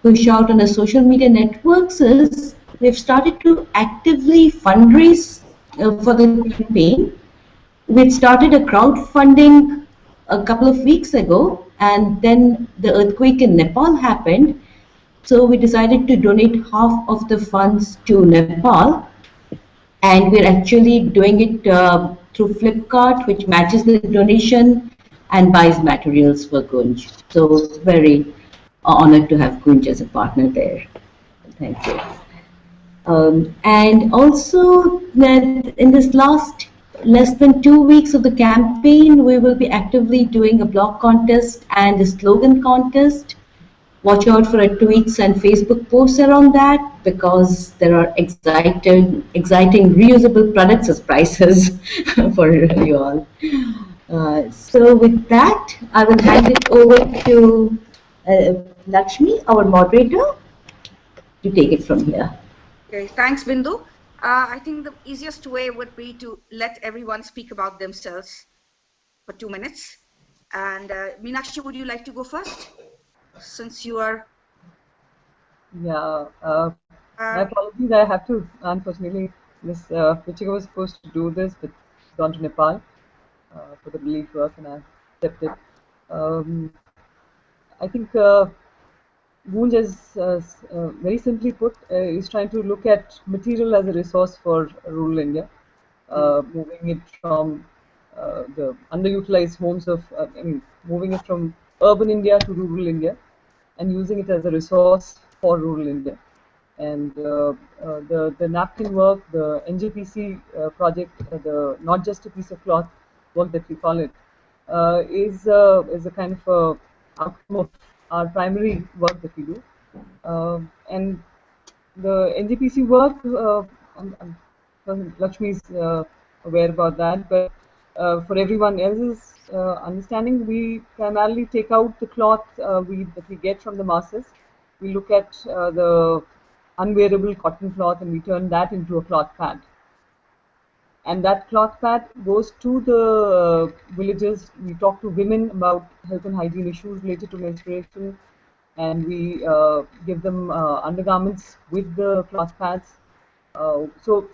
push out on our social media networks is we've started to actively fundraise for the campaign. We started a crowdfunding a couple of weeks ago, and then the earthquake in Nepal happened. So we decided to donate half of the funds to Nepal, and we're actually doing it through Flipkart, which matches the donation and buys materials for Gunj. So very honored to have Gunj as a partner there. Thank you. And also that in this last less than 2 weeks of the campaign, we will be actively doing a blog contest and a slogan contest. Watch out for our tweets and Facebook posts around that, because there are exciting reusable products as prizes for you all. So with that, I will hand it over to Lakshmi, our moderator, to take it from here. Okay, thanks, Bindu. I think the easiest way would be to let everyone speak about themselves for 2 minutes. And Meenakshi, would you like to go first? Since you are... Yeah, my apologies, I have to, unfortunately, Miss Pichika was supposed to do this, but gone to Nepal for the relief work, and I accepted. I think Gunj, very simply put, is trying to look at material as a resource for rural India, moving it from the underutilized homes of, moving it from urban India to rural India, and using it as a resource for rural India. And the napkin work, the NJPC project, the not just a piece of cloth work that we call it, is a kind of outcome of our primary work that we do. And the NJPC work, Lakshmi is aware about that, but for everyone else's understanding, we primarily take out the cloth that we get from the masses. We look at the unwearable cotton cloth, and we turn that into a cloth pad. And that cloth pad goes to the villages. We talk to women about health and hygiene issues related to menstruation, and we give them undergarments with the cloth pads. So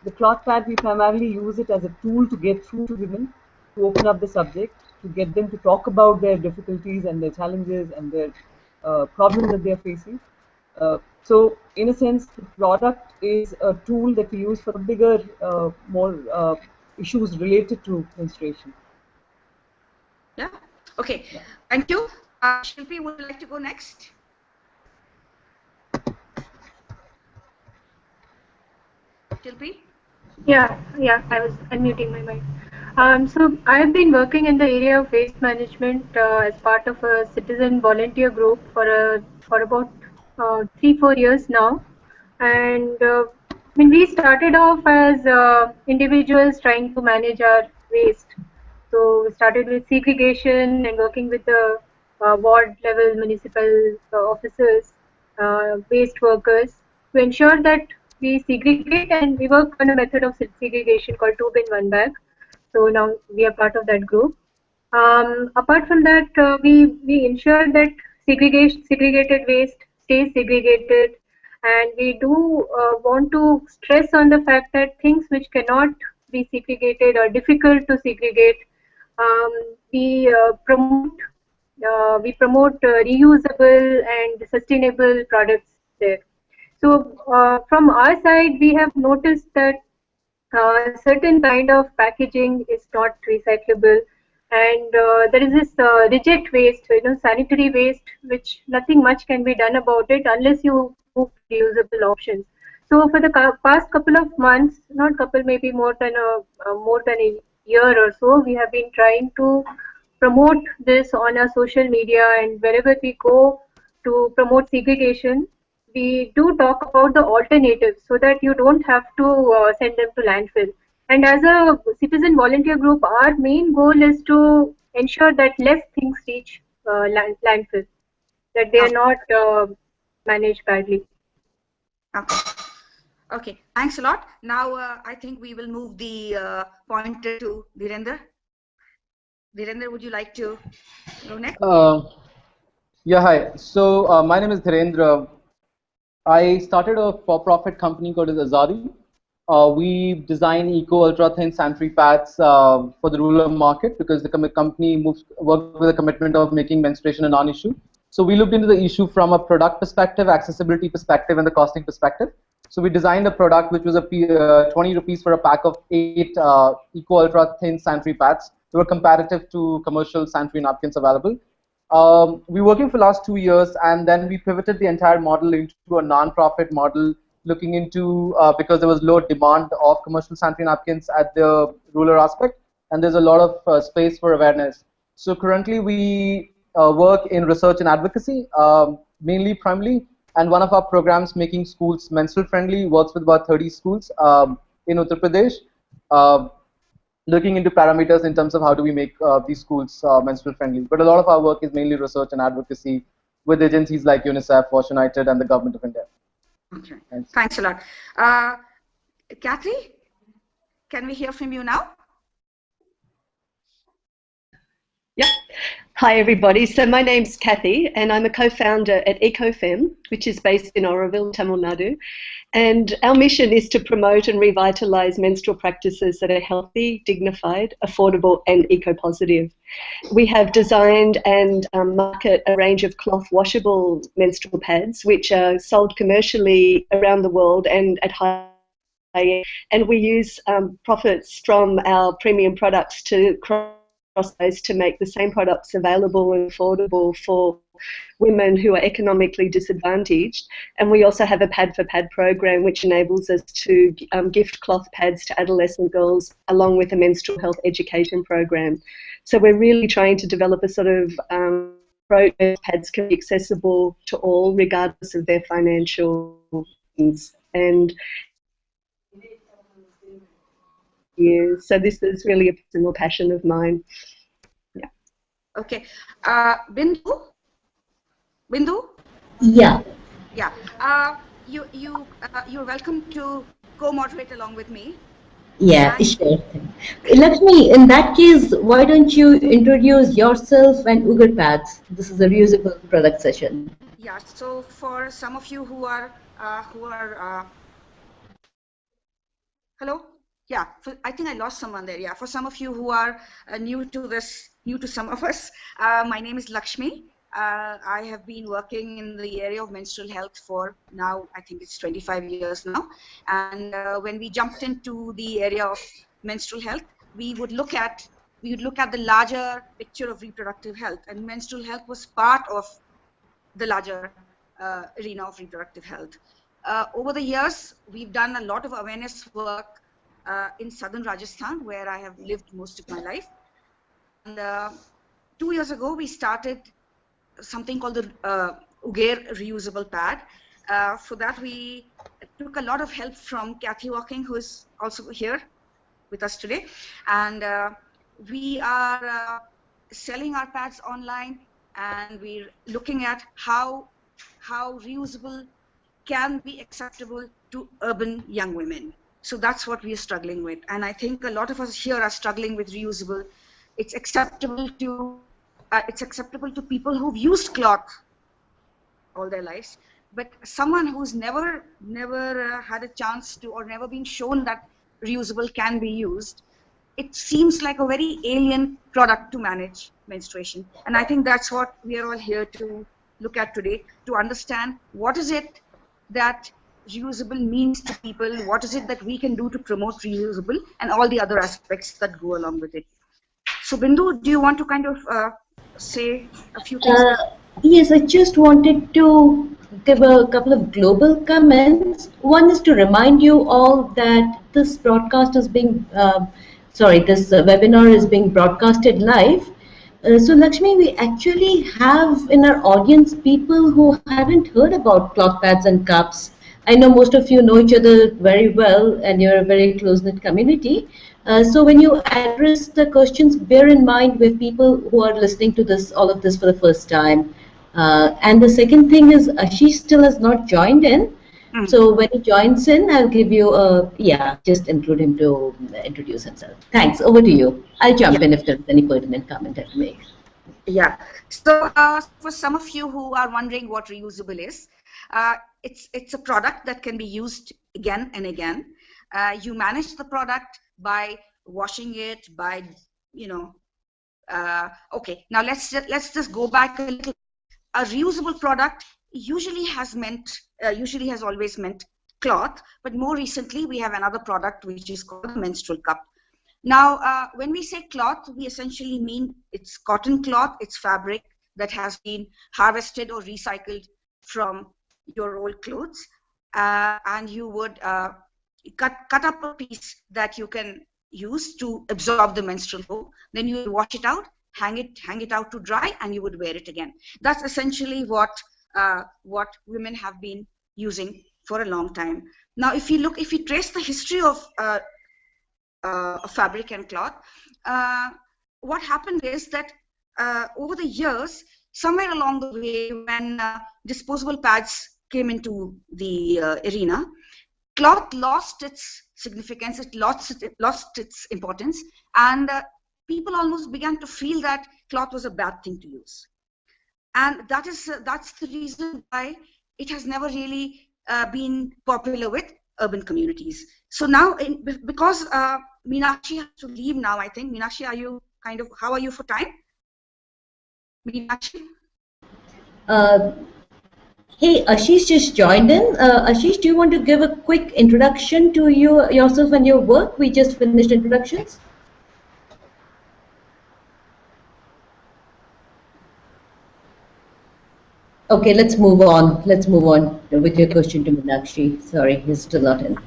the cloth pad, we primarily use it as a tool to get through to women, to open up the subject, to get them to talk about their difficulties and their challenges and their problems that they are facing. So in a sense, the product is a tool that we use for bigger, more issues related to menstruation. Yeah. Okay. Yeah. Thank you. Shilpi, would you like to go next? Shilpi? Yeah, I was unmuting my mic. So I have been working in the area of waste management as part of a citizen volunteer group for about 3-4 years now, and when we started off as individuals trying to manage our waste. So we started with segregation and working with the ward level municipal officers, waste workers, to ensure that we segregate, and we work on a method of segregation called 2 bin 1 bag. So now we are part of that group. Apart from that, we ensure that segregated waste stays segregated, and we do want to stress on the fact that things which cannot be segregated or difficult to segregate, we promote reusable and sustainable products there. So from our side, we have noticed that certain kind of packaging is not recyclable, and there is this reject waste, sanitary waste, which nothing much can be done about it unless you move to reusable options. So for the past couple of months, not couple, maybe more than a year or so, we have been trying to promote this on our social media, and wherever we go to promote segregation, we do talk about the alternatives so that you don't have to send them to landfill. And as a citizen volunteer group, our main goal is to ensure that less things reach landfill, that they are not managed badly. Okay, thanks a lot. Now I think we will move the pointer to Virender. Virender, would you like to go next? Yeah, hi. So my name is Dhirendra. I started a for-profit company called Azadi. We design eco ultra thin sanitary pads for the rural market because the company worked with a commitment of making menstruation a non-issue. So we looked into the issue from a product perspective, accessibility perspective, and the costing perspective. So we designed a product which was 20 rupees for a pack of 8 eco ultra thin sanitary pads. They were comparative to commercial sanitary napkins available. We were working for the last 2 years, and then we pivoted the entire model into a non-profit model, looking into because there was low demand of commercial sanitary napkins at the rural aspect, and there's a lot of space for awareness. So currently, we work in research and advocacy, mainly primarily, and one of our programs, making schools menstrual friendly, works with about 30 schools in Uttar Pradesh. Uh, Looking into parameters in terms of how do we make these schools menstrual friendly. But a lot of our work is mainly research and advocacy with agencies like UNICEF, Fortune United, and the government of India. Okay. Thanks a lot. Kathy, can we hear from you now? Yep. Hi, everybody. So my name's Kathy, and I'm a co-founder at EcoFem, which is based in Auroville, Tamil Nadu. And our mission is to promote and revitalise menstrual practices that are healthy, dignified, affordable, and eco-positive. We have designed and market a range of cloth washable menstrual pads, which are sold commercially around the world and at high end. And we use profits from our premium products to cross those to make the same products available and affordable for women who are economically disadvantaged. And we also have a pad for pad program which enables us to gift cloth pads to adolescent girls along with a menstrual health education program. So we're really trying to develop a sort of pads can be accessible to all regardless of their financial means. And so this is really a personal passion of mine. Yeah. Okay. Bindu? Yeah. Yeah. You're welcome to co-moderate along with me. Yeah, sure. Lakshmi, in that case, why don't you introduce yourself and Ugar Pads? This is a reusable product session. Yeah. So for some of you who are hello. Yeah, I think I lost someone there. Yeah, for some of you who are new to some of us, my name is Lakshmi. I have been working in the area of menstrual health for now, I think it's 25 years now. And when we jumped into the area of menstrual health, we would look at the larger picture of reproductive health, and menstrual health was part of the larger arena of reproductive health. Over the years, we've done a lot of awareness work in southern Rajasthan, where I have lived most of my life. And 2 years ago, we started something called the Ugair reusable pad. For that, we took a lot of help from Kathy Walking, who is also here with us today. And we are selling our pads online, and we're looking at how reusable can be acceptable to urban young women. So that's what we are struggling with. And I think a lot of us here are struggling with reusable. It's acceptable to people who've used cloth all their lives, but someone who's never had a chance to, or never been shown that reusable can be used, it seems like a very alien product to manage menstruation. And I think that's what we are all here to look at today, to understand what is it that reusable means to people, what is it that we can do to promote reusable, and all the other aspects that go along with it. So Bindu, do you want to kind of say a few things? Yes, I just wanted to give a couple of global comments. One is to remind you all that this broadcast is being, this webinar is being broadcasted live. So Lakshmi, we actually have in our audience people who haven't heard about cloth pads and cups. I know most of you know each other very well, and you're a very close-knit community. So when you address the questions, bear in mind with people who are listening to all of this for the first time. And the second thing is, Ashish still has not joined in. So when he joins in, I'll give you just include him to introduce himself. Thanks. Over to you. I'll jump in if there's any pertinent comment I make. Yeah. So for some of you who are wondering what reusable is, it's a product that can be used again and again. You manage the product by washing it, by okay. Now let's just go back a little. A reusable product usually has always meant cloth, but more recently we have another product which is called the menstrual cup. Now, when we say cloth, we essentially mean it's cotton cloth, it's fabric that has been harvested or recycled from your old clothes, and you would cut up a piece that you can use to absorb the menstrual flow. Then you would wash it out, hang it out to dry, and you would wear it again. That's essentially what women have been using for a long time. Now, if you trace the history of fabric and cloth, what happened is that over the years, somewhere along the way, when disposable pads came into the arena, cloth lost its significance, it lost its importance, and people almost began to feel that cloth was a bad thing to use. And that's the reason why it has never really been popular with urban communities. So now, because Meenakshi has to leave now, I think. Meenakshi, how are you for time? Meenakshi? Hey, Ashish just joined in. Ashish, do you want to give a quick introduction to yourself and your work? We just finished introductions. Okay, let's move on. Let's move on with your question to Meenakshi. Sorry, he's still not in.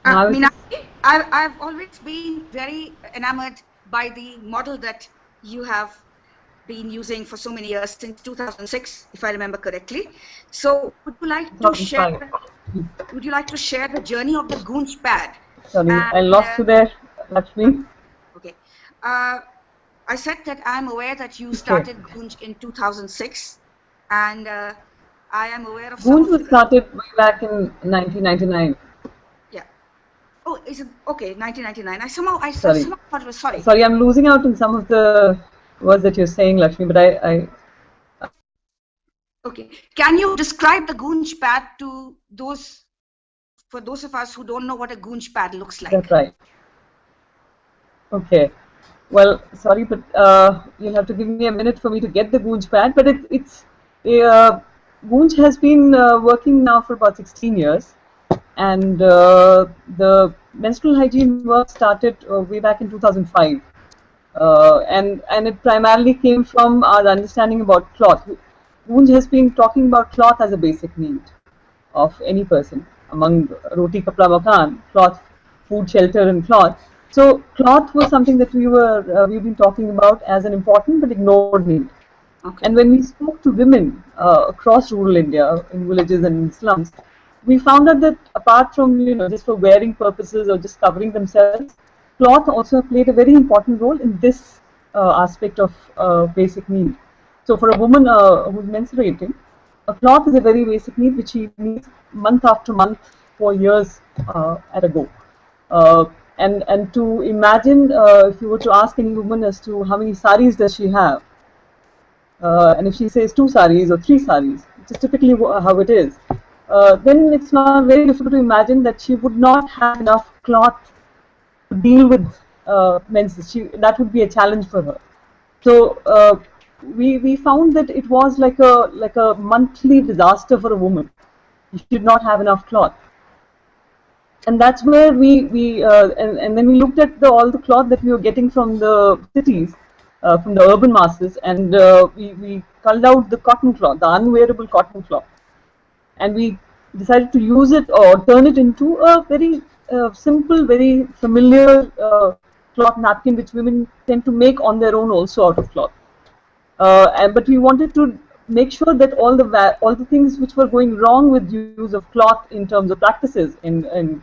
Meenakshi, I've always been very enamored by the model that you have been using for so many years, since 2006, if I remember correctly. So would you like to share? Would you like to share the journey of the Goonj pad? Sorry, I lost you there, Lakshmi. Okay. I said that I'm aware that you started Goonj in 2006, and I am aware of Goonj was started way back in 1999. Yeah. Oh, is it okay? 1999. I somehow thought it was sorry. Sorry, I'm losing out in some of the words that you're saying, Lakshmi. But I. Okay. Can you describe the Goonj pad to those of us who don't know what a Goonj pad looks like? That's right. Okay. Well, sorry, but you'll have to give me a minute for me to get the Goonj pad. But Goonj has been working now for about 16 years, and the menstrual hygiene work started way back in 2005, and it primarily came from our understanding about cloth. Goonj has been talking about cloth as a basic need of any person. Among roti, kapda, makan, cloth, food, shelter, and cloth. So cloth was something that we've been talking about as an important but ignored need. Okay. And when we spoke to women across rural India, in villages and in slums, we found out that apart from just for wearing purposes or just covering themselves, cloth also played a very important role in this aspect of basic need. So for a woman who's menstruating, a cloth is a very basic need which she needs month after month for years at a go. And to imagine, if you were to ask any woman as to how many saris does she have, and if she says 2 saris or 3 saris, which is typically how it is, then it's not very difficult to imagine that she would not have enough cloth to deal with menses. That would be a challenge for her. So we found that it was like a monthly disaster for a woman. She did not have enough cloth, and that's where and then we looked at all the cloth that we were getting from the cities, from the urban masses, and we culled out the cotton cloth, the unwearable cotton cloth, and we decided to use it or turn it into a very simple, very familiar cloth napkin, which women tend to make on their own also out of cloth. But we wanted to make sure that all the things which were going wrong with use of cloth in terms of practices in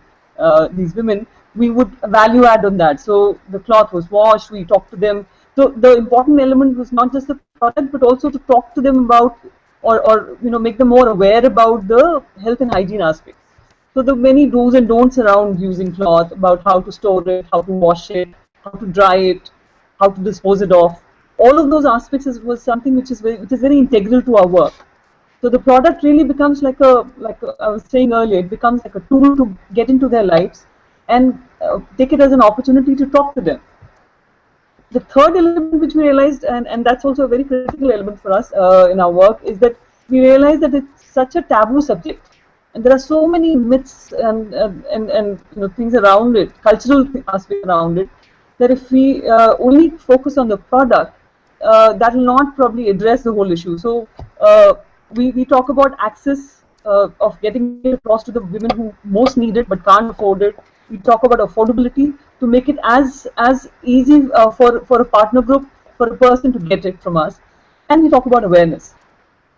these women, we would value add on that. So the cloth was washed, we talked to them. So the important element was not just the product, but also to talk to them about or make them more aware about the health and hygiene aspects. So the many do's and don'ts around using cloth, about how to store it, how to wash it, how to dry it, how to dispose it off. all of those aspects was something which is very integral to our work. So the product really becomes like I was saying earlier, it becomes like a tool to get into their lives and take it as an opportunity to talk to them. The third element which we realized, and that's also a very critical element for us in our work, is that we realized that it's such a taboo subject, and there are so many myths and things around it, cultural aspects around it, that if we only focus on the product, that will not probably address the whole issue. So we talk about access of getting it across to the women who most need it but can't afford it. We talk about affordability to make it as easy for a partner group, for a person to get it from us, and we talk about awareness.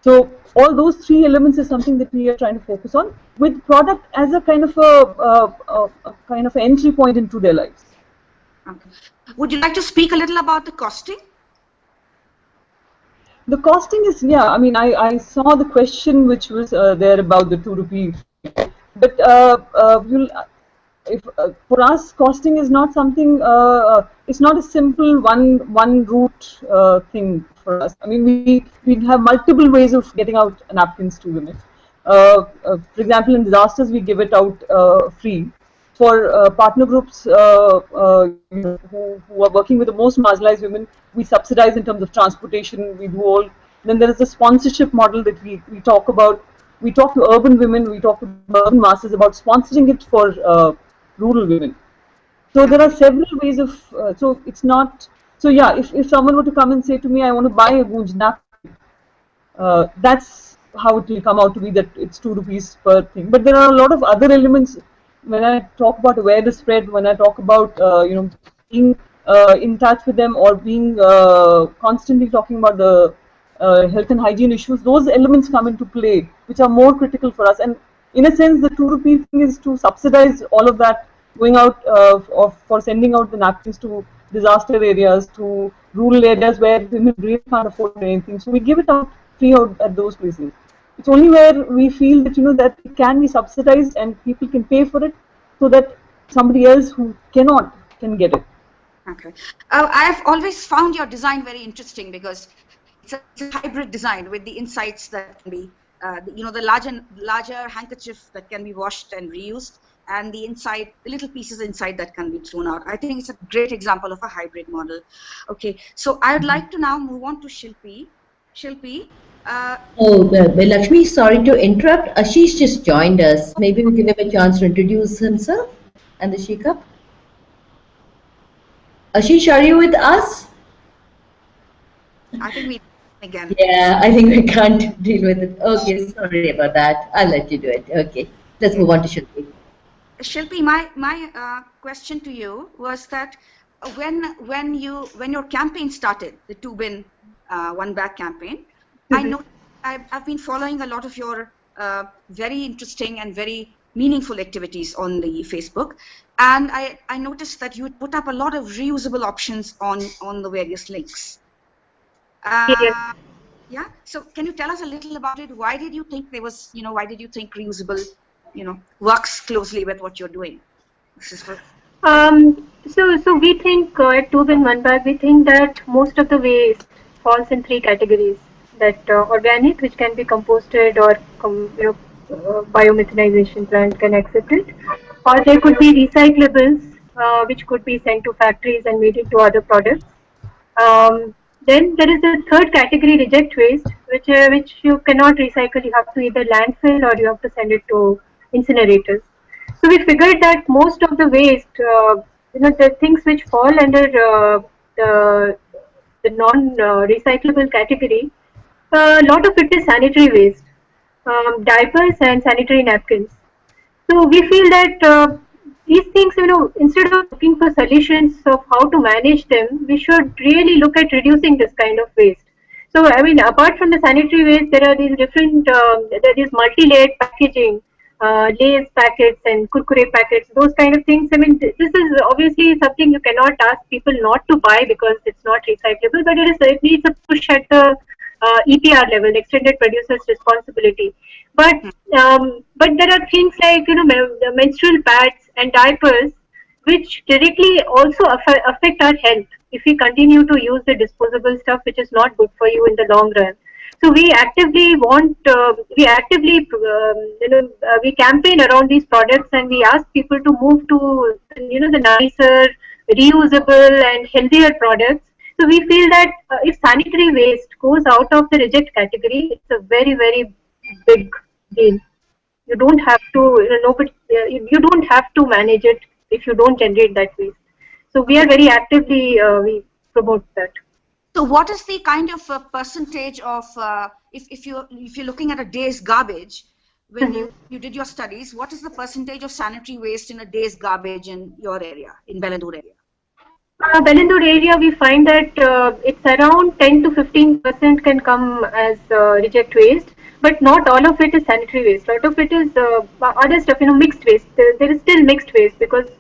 So all those three elements is something that we are trying to focus on, with product as a kind of a kind of entry point into their lives. Okay. Would you like to speak a little about the costing? The costing is, yeah, I mean, I saw the question which was there about the 2 rupee, but for us, costing is not something, it's not a simple one route thing for us. I mean, we have multiple ways of getting out napkins to women. For example, in disasters, we give it out free. For partner groups who are working with the most marginalized women, we subsidize in terms of transportation. We do all. Then there is a sponsorship model that we talk about. We talk to urban women. We talk to urban masses about sponsoring it for rural women. So there are several ways of. So it's not. So yeah, if someone were to come and say to me, I want to buy a Goonj napkin, that's how it will come out to be, that it's 2 rupees per thing. But there are a lot of other elements when I talk about awareness spread, when I talk about being in touch with them, or being constantly talking about the health and hygiene issues. Those elements come into play, which are more critical for us. And in a sense, the 2 rupee thing is to subsidize all of that, going out for sending out the napkins to disaster areas, to rural areas where women really can't afford anything. So we give it out free out at those places. It's only where we feel that that it can be subsidized and people can pay for it, so that somebody else who cannot can get it. Okay. I've always found your design very interesting, because it's a hybrid design with the insides that can be, the larger handkerchief that can be washed and reused, and the little pieces inside that can be thrown out. I think it's a great example of a hybrid model. Okay, so I would like to now move on to Shilpi. Shilpi. Lakshmi, sorry to interrupt. Ashish just joined us. Maybe we give him a chance to introduce himself and the shake-up. Ashish, are you with us? I think we again. Yeah, I think we can't deal with it. Okay, sorry about that. I'll let you do it. Okay, let's move on to Shilpi. Shilpi, my question to you was that when your campaign started, the 2 bin 1 bag campaign, I know I've been following a lot of your very interesting and very meaningful activities on the Facebook, and I noticed that you put up a lot of reusable options on the various links. Yes. Yeah. So can you tell us a little about it? Why did you think why did you think reusable, works closely with what you're doing? So we think at 2 bin 1 bag, we think that most of the waste falls in 3 categories. That organic, which can be composted, or biomethanization plant can accept it, or there could be recyclables, which could be sent to factories and made into other products. Then there is a third category, reject waste, which you cannot recycle. You have to either landfill or you have to send it to incinerators. So we figured that most of the waste, the things which fall under the non-recyclable category, a lot of it is sanitary waste, diapers and sanitary napkins. So we feel that these things, instead of looking for solutions of how to manage them, we should really look at reducing this kind of waste. So I mean, apart from the sanitary waste, there are these different, there is multi-layered packaging, Lay's packets and Kurkure packets, those kind of things. I mean, this is obviously something you cannot ask people not to buy because it's not recyclable, but it needs a push at the EPR level, extended producer's responsibility. But there are things like the menstrual pads and diapers, which directly also affect our health. if we continue to use the disposable stuff, which is not good for you in the long run. So we actively, we campaign around these products, and we ask people to move to, the nicer, reusable and healthier products. So we feel that if sanitary waste goes out of the reject category, it's a very, very big deal. You don't have to, you don't have to manage it if you don't generate that waste. So we are very actively, we promote that. So what is the kind of percentage of, if you're looking at a day's garbage, when you did your studies, what is the percentage of sanitary waste in a day's garbage in your area, in Belandur area? Belandur area, we find that it's around 10 to 15% can come as reject waste, but not all of it is sanitary waste. A lot of it is other stuff, mixed waste. There is still mixed waste because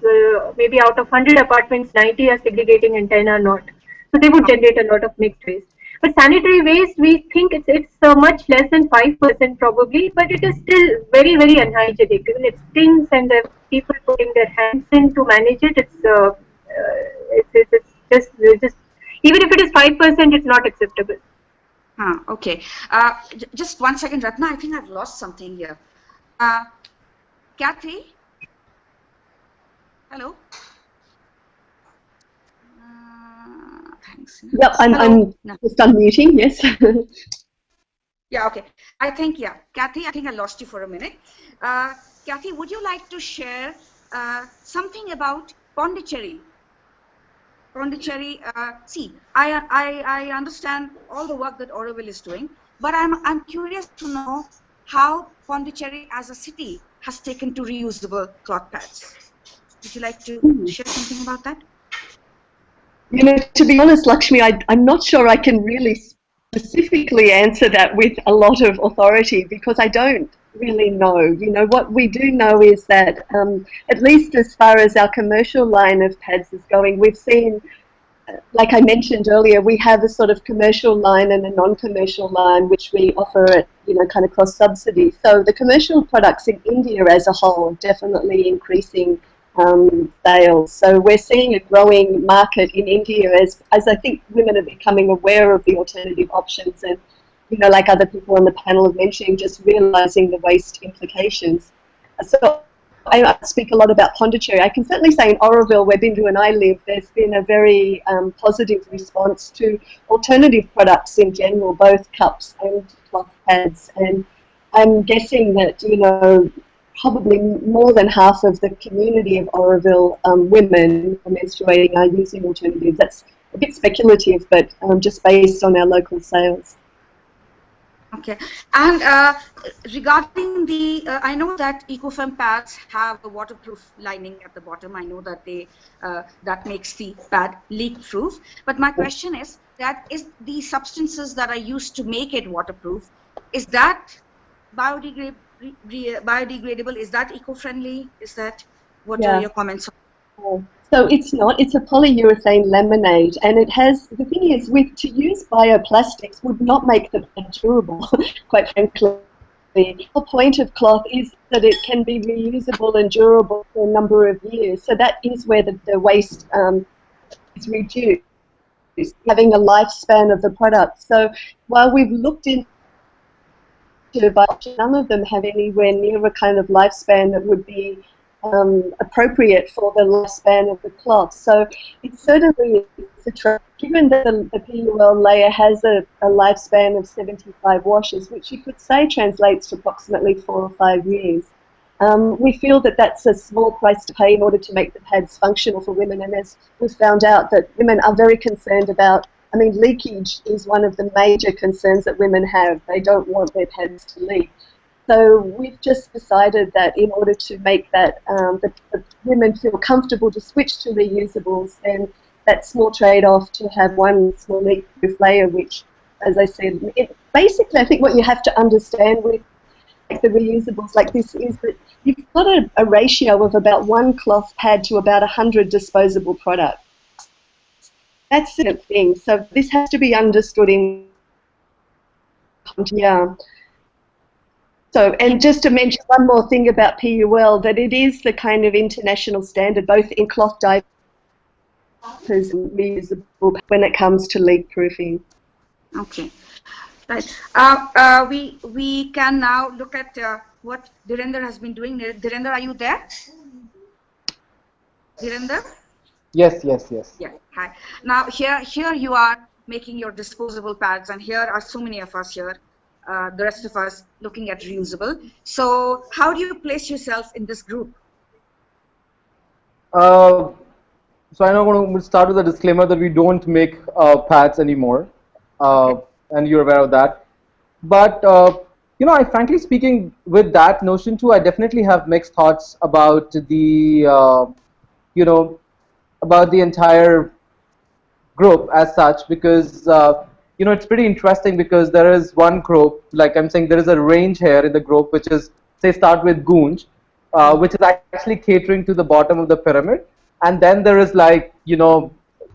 maybe out of 100 apartments, 90 are segregating and 10 are not. So they would generate a lot of mixed waste. But sanitary waste, we think it's much less than 5% probably, but it is still very, very unhygienic. It stinks, and the people putting their hands in to manage it, it's just even if it is 5%, it's not acceptable. Okay. Just 1 second, Ratna. I think I've lost something here. Kathy? Hello? Thanks. Yep, I'm just unmuting, yes. Yeah, okay. I think, Kathy, I think I lost you for a minute. Kathy, would you like to share something about Pondicherry? Pondicherry, see, I understand all the work that Auroville is doing, but I'm curious to know how Pondicherry as a city has taken to reusable cloth pads. Would you like to share something about that? To be honest, Lakshmi, I'm not sure I can really specifically answer that with a lot of authority because I don't really know. What we do know is that at least as far as our commercial line of pads is going, we've seen, like I mentioned earlier, we have a sort of commercial line and a non-commercial line which we offer at, kind of cross-subsidy. So the commercial products in India as a whole are definitely increasing sales. So we're seeing a growing market in India as I think women are becoming aware of the alternative options and, like other people on the panel have mentioned, just realising the waste implications. So I speak a lot about Pondicherry. I can certainly say in Auroville, where Bindu and I live, there's been a very positive response to alternative products in general, both cups and cloth pads. And I'm guessing that, probably more than half of the community of Auroville women who are menstruating are using alternatives. That's a bit speculative, but just based on our local sales. Okay, and regarding the, I know that EcoFem pads have a waterproof lining at the bottom. I know that that makes the pad leak-proof. But my question is that is the substances that are used to make it waterproof, is that biodegradable? Is that eco-friendly? Is that, what are your comments on? So it's not, it's a polyurethane laminate, and it has, the thing is, to use bioplastics would not make the pad durable, quite frankly. The whole point of cloth is that it can be reusable and durable for a number of years, so that is where the waste is reduced, having a lifespan of the product. So while we've looked into but none of them have anywhere near a kind of lifespan that would be appropriate for the lifespan of the cloth. So it certainly is a trap. Given that the PUL layer has a lifespan of 75 washes, which you could say translates to approximately 4 or 5 years, we feel that that's a small price to pay in order to make the pads functional for women. And as we've found out, that women are very concerned about, leakage is one of the major concerns that women have. They don't want their pads to leak. So we've just decided that in order to make that the women feel comfortable to switch to reusables, and that small trade-off to have one small leak-proof layer, which, as I said, basically I think what you have to understand with the reusables like this is that you've got a ratio of about 1 cloth pad to about 100 disposable products. That's the thing. So this has to be understood in, So, and just to mention one more thing about PUL, that it is the kind of international standard, both in cloth as reusable when it comes to leak proofing. Okay, right. We can now look at what Dhirendra has been doing. Dhirendra, are you there? Dhirendra? Yes, yes, yes. Yeah. Hi. Now here you are making your disposable pads, and here are so many of us here, the rest of us looking at reusable. So how do you place yourself in this group? So I'm going to start with a disclaimer that we don't make pads anymore, Okay. and you're aware of that. But I frankly speaking, with that notion too, I definitely have mixed thoughts about you know, about the entire group as such, because it's pretty interesting, because there is one group, like I'm saying, there is a range here in the group, which is, say, start with Goonj, which is actually catering to the bottom of the pyramid, and then there is, like,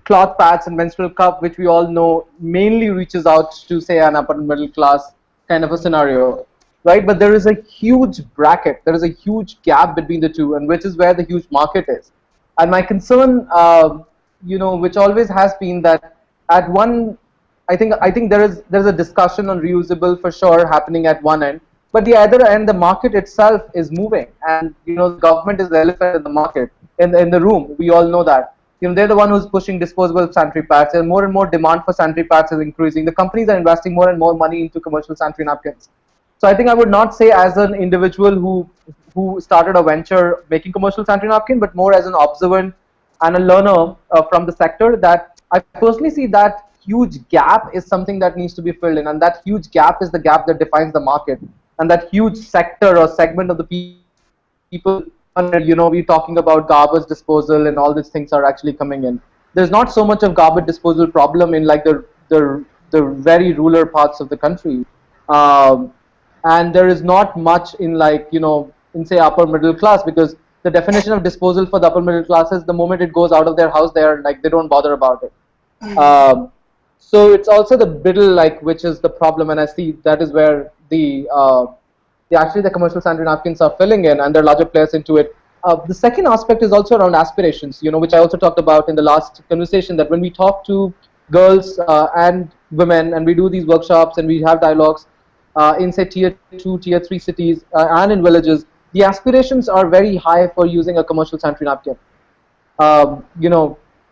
cloth pads and menstrual cup, which we all know mainly reaches out to, say, an upper middle class kind of a scenario, right? But there is a huge bracket, there is a huge gap between the two, and which is where the huge market is. And my concern, which always has been that at one, I think there's a discussion on reusable for sure happening at one end, but the other end, the market itself is moving, and the government is the elephant in the market, in the room. We all know that. They're the one who's pushing disposable sanitary pads, and more demand for sanitary pads is increasing. The companies are investing more and more money into commercial sanitary napkins. So I think I would not say as an individual who started a venture making commercial sanitary napkin, but more as an observant and a learner from the sector, that I personally see that huge gap is something that needs to be filled in, and that huge gap is the gap that defines the market, and that huge sector or segment of the people, we're talking about garbage disposal and all these things are actually coming in. There's not so much of garbage disposal problem in, like, the very rural parts of the country. Um, and there is not much in, like, in, say, upper middle class, because the definition of disposal for the upper middle class is the moment it goes out of their house, they don't bother about it. So it's also the middle, like, which is the problem, and I see that is where actually the commercial sanitary napkins are filling in, and there are larger players into it. The second aspect is also around aspirations, which I also talked about in the last conversation, that when we talk to girls and women, and we do these workshops and we have dialogues in, say, tier 2, tier 3 cities and in villages, the aspirations are very high for using a commercial sanitary napkin.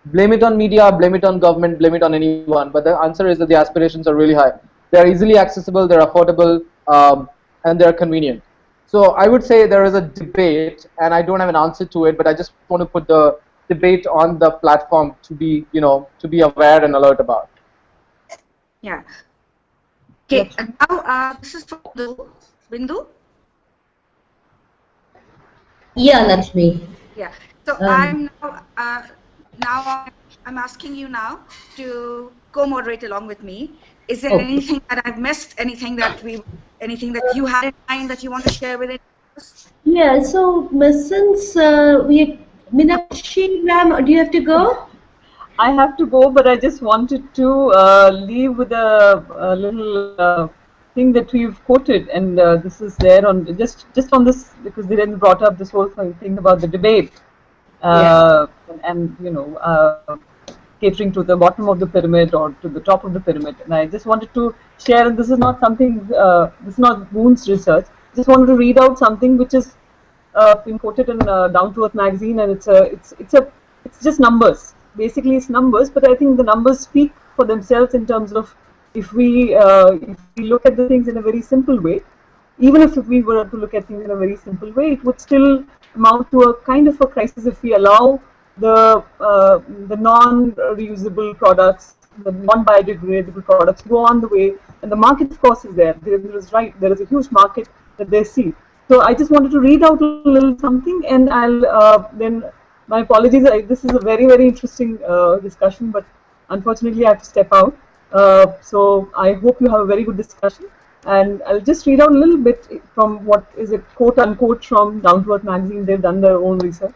Blame it on media, blame it on government, blame it on anyone, but the answer is that the aspirations are really high. They're easily accessible, they're affordable, and they're convenient. So I would say there is a debate, and I don't have an answer to it, but I just want to put the debate on the platform to be, to be aware and alert about. Yeah. Okay, and now this is for Bindu. Yeah, Lakshmi. Yeah. So I'm I'm asking you now to co-moderate along with me. Is there anything that I've missed? Anything that you had in mind that you want to share with us? Yeah. So since Meenakshi, ma'am, do you have to go? I have to go, but I just wanted to leave with a little thing that we've quoted, and this is there on just on this, because they then brought up this whole thing about the debate, and catering to the bottom of the pyramid or to the top of the pyramid. And I just wanted to share, and this is not something, this is not Moon's research. Just wanted to read out something which is been quoted in Down to Earth magazine, and it's just numbers. Basically, it's numbers, but I think the numbers speak for themselves in terms of if we look at the things in a very simple way. Even if we were to look at things in a very simple way, it would still amount to a kind of a crisis if we allow the non-reusable products, the non-biodegradable products go on the way, and the market, of course, is there. There is there is a huge market that they see. So I just wanted to read out a little something, and I'll then. My apologies. This is a very, very interesting discussion, but unfortunately I have to step out. So I hope you have a very good discussion. And I'll just read out a little bit from what is a quote unquote from Down to Earth magazine. They've done their own research,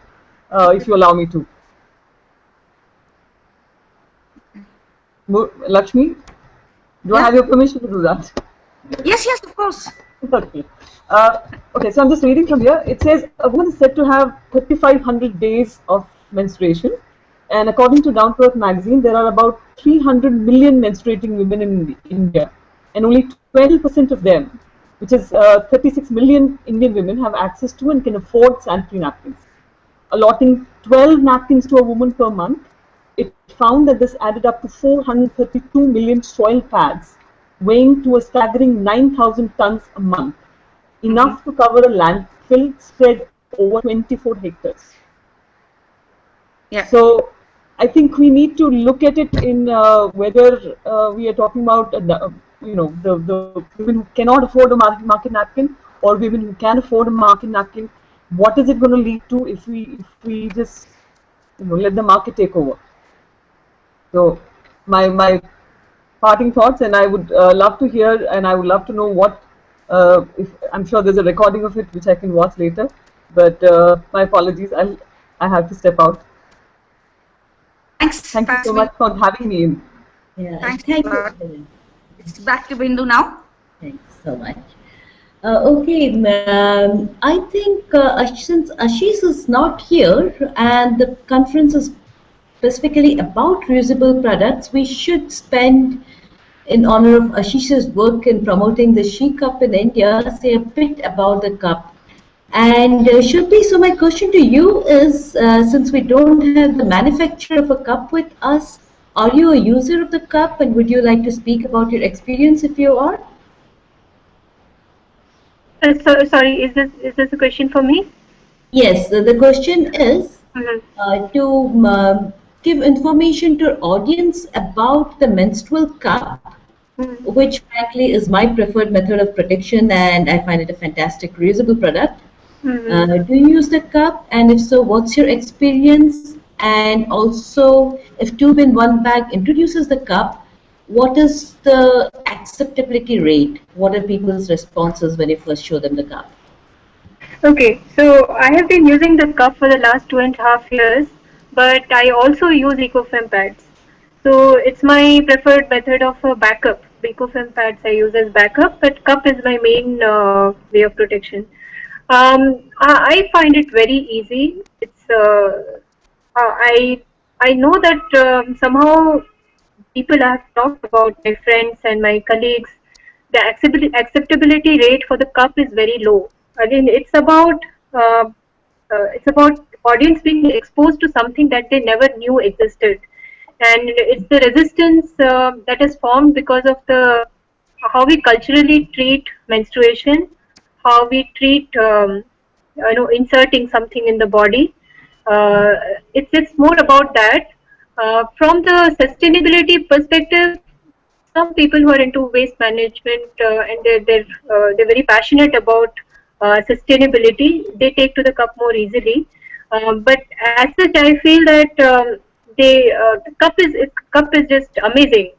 if you allow me to. Lakshmi, do I have your permission to do that? Yes, of course. Okay. Okay, so I'm just reading from here. It says a woman is said to have 3,500 days of menstruation, And according to Down to Earth magazine, there are about 300 million menstruating women in India, and only 12% of them, which is 36 million Indian women, have access to and can afford sanitary napkins. Allotting 12 napkins to a woman per month, it found that this added up to 432 million soil pads, weighing to a staggering 9,000 tons a month, enough to cover a landfill spread over 24 hectares. Yeah. So I think we need to look at it in whether we are talking about the women who cannot afford a market napkin or women who can afford a market napkin. What is it going to lead to if we just let the market take over? So my parting thoughts, and I would love to hear, and I would love to know what. If I'm sure there's a recording of it which I can watch later, but my apologies, I have to step out. Thanks. Thank you so much for having me in. Yeah, Thanks thank a lot. you. It's back to Bindu now. Thanks so much. Okay, I think since Ashish is not here and the conference is specifically about reusable products, we should spend, in honor of Ashish's work in promoting the She Cup in India, say a bit about the cup. And Shruti, so my question to you is, since we don't have the manufacturer of a cup with us, are you a user of the cup, and would you like to speak about your experience if you are? Sorry, is this a question for me? Yes, the question is to give information to our audience about the menstrual cup, which frankly is my preferred method of protection, and I find it a fantastic reusable product. Do you use the cup, and if so, what's your experience? And also, if Tube in One Bag introduces the cup, what is the acceptability rate? What are people's responses when you first show them the cup? Okay, so I have been using the cup for the last 2.5 years, but I also use EcoFem pads. So it's my preferred method of backup. EcoFem pads I use as backup, but cup is my main way of protection. I find it very easy. It's I know that somehow people have talked about, my friends and my colleagues, the acceptability rate for the cup is very low. Again, it's about audience being exposed to something that they never knew existed, and it's the resistance that is formed because of the how we culturally treat menstruation, how we treat inserting something in the body. It's more about that. From the sustainability perspective, some people who are into waste management and they're very passionate about sustainability, they take to the cup more easily. But as such, I feel that the cup is just amazing.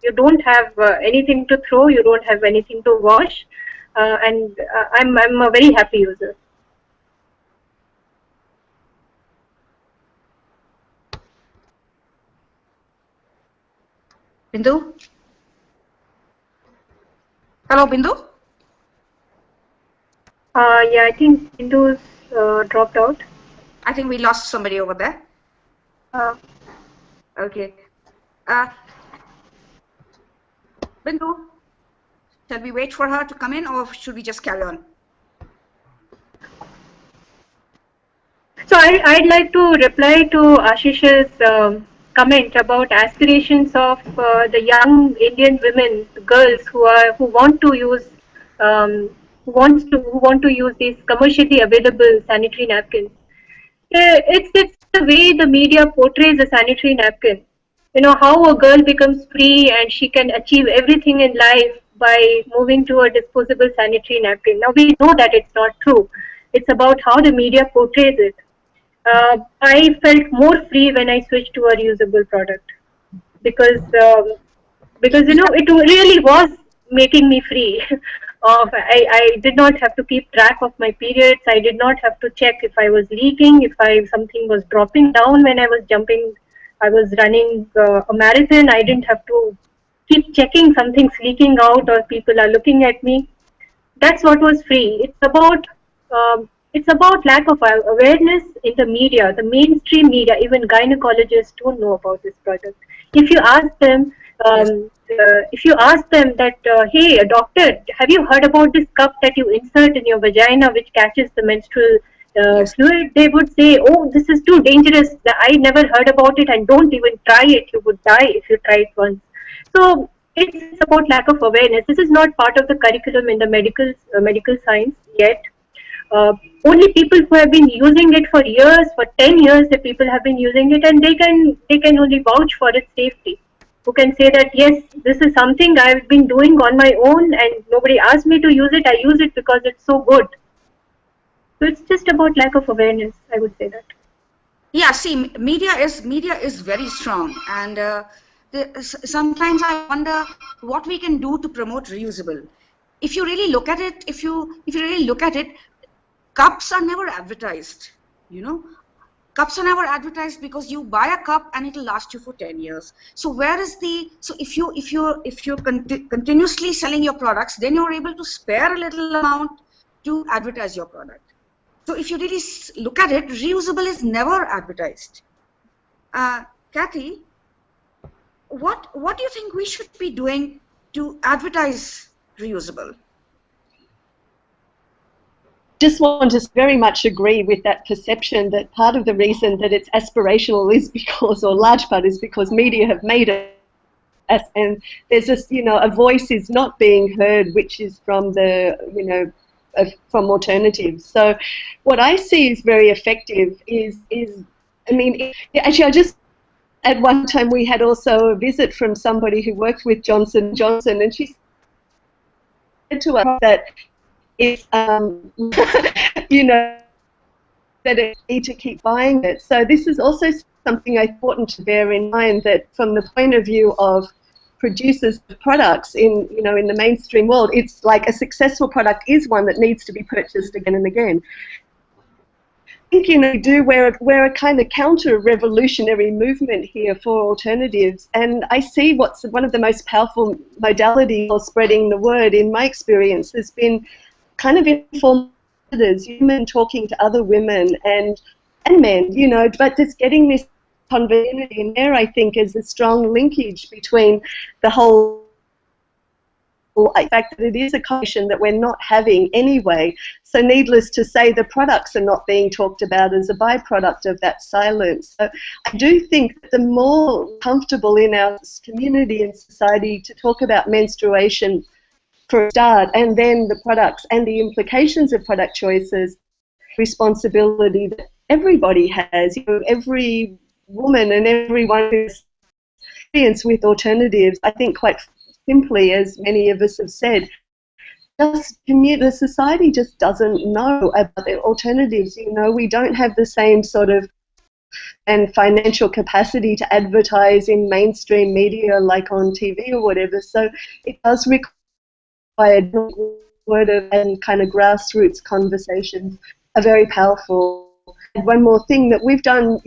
You don't have anything to throw, you don't have anything to wash, and I'm a very happy user. Bindu? Hello, Bindu? Yeah, I think Hindu's dropped out. I think we lost somebody over there. Okay. Bindu, shall we wait for her to come in, or should we just carry on? So I'd like to reply to Ashish's comment about aspirations of the young Indian women, girls who want to use who want to use these commercially available sanitary napkins. It's the way the media portrays a sanitary napkin. You know how a girl becomes free and she can achieve everything in life by moving to a disposable sanitary napkin. Now we know that it's not true. It's about how the media portrays it. I felt more free when I switched to a reusable product because it really was making me free. I did not have to keep track of my periods. I did not have to check if I was leaking, if something was dropping down when I was jumping. I was running a marathon. I didn't have to keep checking something's leaking out or people are looking at me. That's what was free. It's about It's about lack of awareness in the media, the mainstream media. Even gynecologists don't know about this product. If you ask them, Yes. that, hey, doctor, have you heard about this cup that you insert in your vagina, which catches the menstrual Yes. fluid? They would say, oh, this is too dangerous. I never heard about it, and don't even try it. You would die if you try it once. So it's about lack of awareness. This is not part of the curriculum in the medical science yet. uh, Only people who have been using it for years, for 10 years, the people have been using it, and they can only vouch for its safety. Who can say that yes, this is something I've been doing on my own, and nobody asked me to use it. I use it because it's so good. So it's just about lack of awareness, I would say that. Yeah, see, media is very strong, and sometimes I wonder what we can do to promote reusable. If you really look at it, if you really look at it, cups are never advertised. You know, cups are never advertised because you buy a cup and it'll last you for 10 years. So where is the, so if you're continuously selling your products, then you're able to spare a little amount to advertise your product. So if you really look at it, reusable is never advertised. Kathy, what do you think we should be doing to advertise reusable? Just want to very much agree with that perception that part of the reason that it's aspirational is because, or large part is because media have made it, and there's just, a voice is not being heard, which is from the, from alternatives. So what I see is very effective is I mean, actually, I just, at one time we had also a visit from somebody who worked with Johnson & Johnson, and she said to us that it's, that it need to keep buying it. So this is also something important to bear in mind, that from the point of view of producers of products in the mainstream world, it's like a successful product is one that needs to be purchased again and again. I think we're a kind of counter-revolutionary movement here for alternatives, and I see what's one of the most powerful modalities for spreading the word in my experience has been kind of informal women talking to other women and men, but just getting this conversation in there, I think, is a strong linkage between the whole fact that it is a conversation that we're not having anyway. So needless to say, the products are not being talked about as a byproduct of that silence. So I do think that the more comfortable in our community and society to talk about menstruation for a start, and then the products and the implications of product choices, responsibility that everybody has, every woman and everyone who's experienced with alternatives, I think quite simply, as many of us have said, the society just doesn't know about the alternatives. We don't have the same sort of and financial capacity to advertise in mainstream media like on TV or whatever. So it does require word of and kind of grassroots conversations are very powerful. And one more thing that we've done,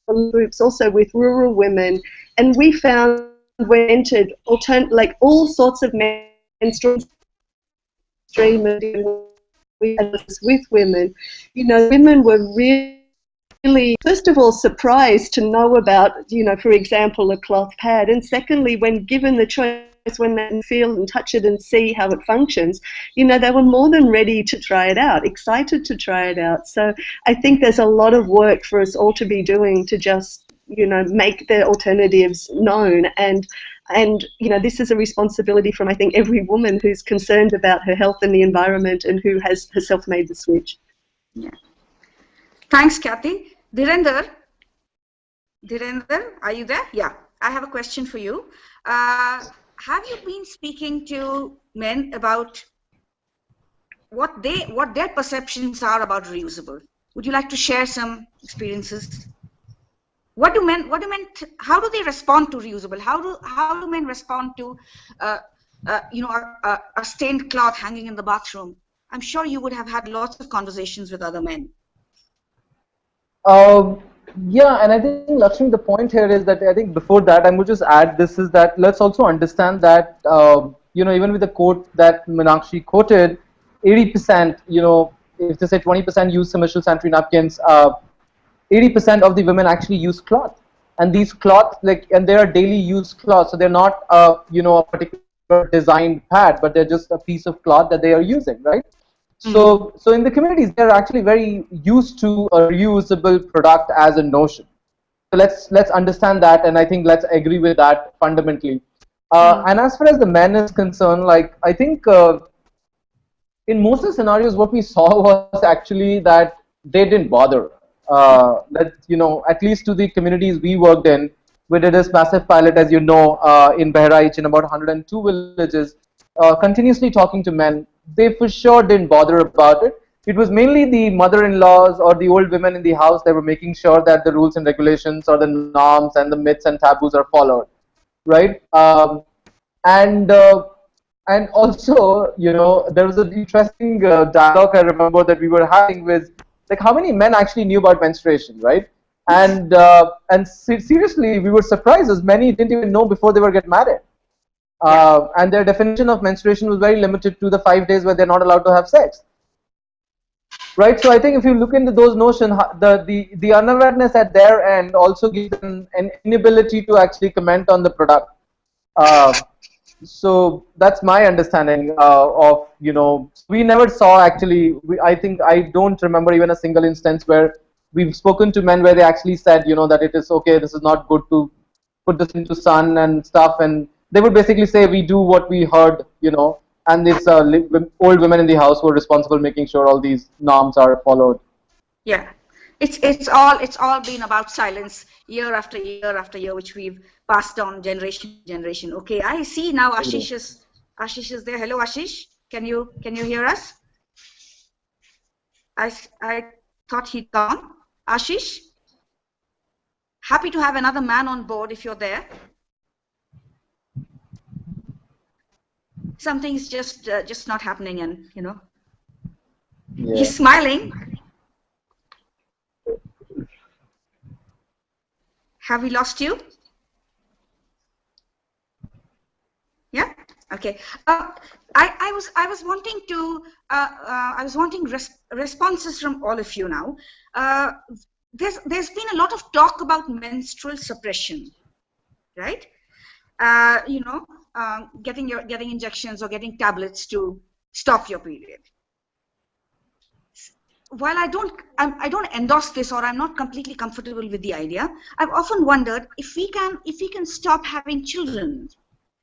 groups also with rural women, and we found we entered all sorts of menstrual with women. Women were really, first of all, surprised to know about, for example, a cloth pad, and secondly, when given the choice, when they feel and touch it and see how it functions, they were more than ready to try it out, excited to try it out. So I think there's a lot of work for us all to be doing to just, make the alternatives known, and this is a responsibility from, I think, every woman who's concerned about her health and the environment and who has herself made the switch. Yeah. Thanks, Kathy. Dhirender, are you there? Yeah, I have a question for you. Have you been speaking to men about what their perceptions are about reusable? Would you like to share some experiences? How do they respond to reusable? How do men respond to a stained cloth hanging in the bathroom? I'm sure you would have had lots of conversations with other men. Yeah, and I think, Lakshmi, the point here is that I think before that, I would just add this is that let's also understand that, even with the quote that Meenakshi quoted, 80%, if they say 20% use commercial sanitary napkins, 80% of the women actually use cloth, and these cloth, like, and they are daily use cloth, so they're not a particular designed pad, but they're just a piece of cloth that they are using, right? So in the communities, they're actually very used to a reusable product as a notion. So let's understand that, and I think let's agree with that fundamentally. And as far as the men is concerned, like, I think in most of the scenarios, what we saw was actually that they didn't bother. That, at least to the communities we worked in, we did this massive pilot, as you know, in Bahraich, in about 102 villages, continuously talking to men. They for sure didn't bother about it. It was mainly the mother-in-laws or the old women in the house that were making sure that the rules and regulations or the norms and the myths and taboos are followed, right? And and also, there was an interesting dialogue I remember that we were having with, like, how many men actually knew about menstruation, right? And seriously, we were surprised as many didn't even know before they were get married. And their definition of menstruation was very limited to the 5 days where they're not allowed to have sex, right? So I think if you look into those notions, the unawareness at their end also gives them an inability to actually comment on the product. So that's my understanding of, we never saw actually, I think I don't remember even a single instance where we've spoken to men where they actually said, that it is okay, this is not good to put this into sun and stuff. And they would basically say, we do what we heard, and it's old women in the house who are responsible making sure all these norms are followed. Yeah, it's all been about silence year after year after year, which we've passed on generation to generation. Okay, I see now Ashish is there. Hello, Ashish. Can you hear us? I thought he'd gone. Ashish, happy to have another man on board if you're there. Something's just not happening, and he's smiling. Have we lost you? Yeah. Okay. I was wanting to responses from all of you now. There's been a lot of talk about menstrual suppression, right? Getting injections or getting tablets to stop your period. While I don't endorse this, or I'm not completely comfortable with the idea, I've often wondered if we can stop having children,